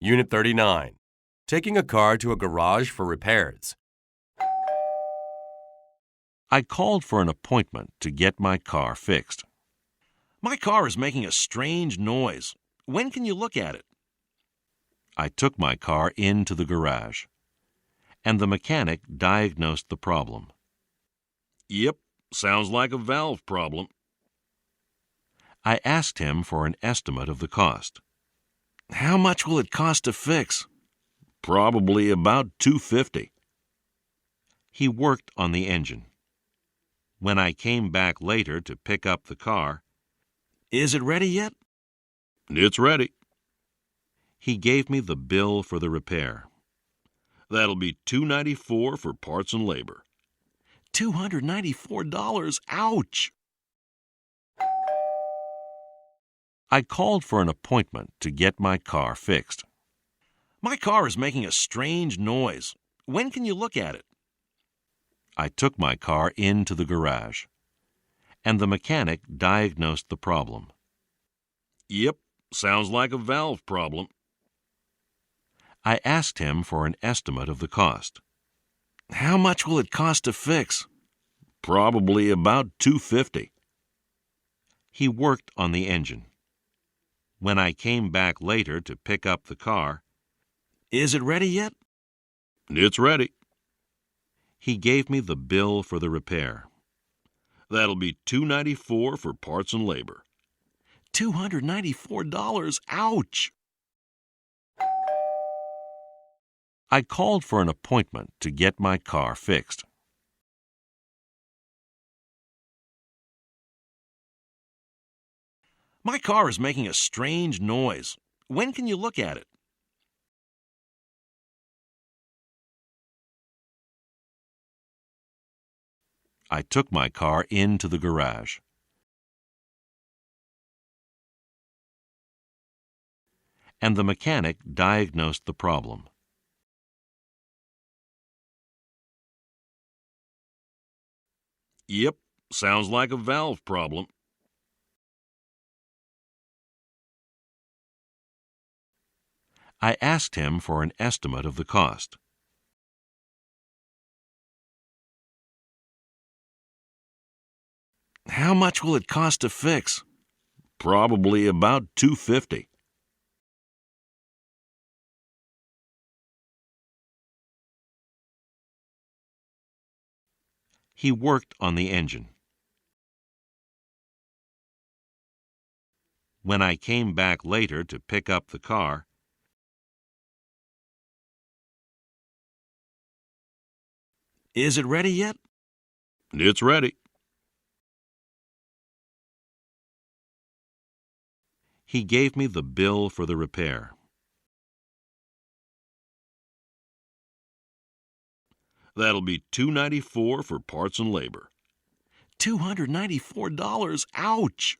Unit 39. Taking a car to a garage for repairs. I called for an appointment to get my car fixed. My car is making a strange noise. When can you look at it? I took my car into the garage, and the mechanic diagnosed the problem. Yep, sounds like a valve problem. I asked him for an estimate of the cost. How much will it cost to fix? Probably about $250. He worked on the engine. When I came back later to pick up the car, "Is it ready yet?" "It's ready." He gave me the bill for the repair. "That'll be $294 for parts and labor." $294? Ouch! I called for an appointment to get my car fixed. My car is making a strange noise. When can you look at it? I took my car into the garage, and the mechanic diagnosed the problem. Yep, sounds like a valve problem. I asked him for an estimate of the cost. How much will it cost to fix? Probably about $250. He worked on the engine. When I came back later to pick up the car, "Is it ready yet?" "It's ready." He gave me the bill for the repair. "That'll be $294 for parts and labor." $294? Ouch! I called for an appointment to get my car fixed. My car is making a strange noise. When can you look at it? I took my car into the garage, and the mechanic diagnosed the problem. Yep, sounds like a valve problem. I asked him for an estimate of the cost. How much will it cost to fix? Probably about $250. He worked on the engine. When I came back later to pick up the car, "Is it ready yet?" "It's ready." He gave me the bill for the repair. That'll be $294 for parts and labor. $294? Ouch!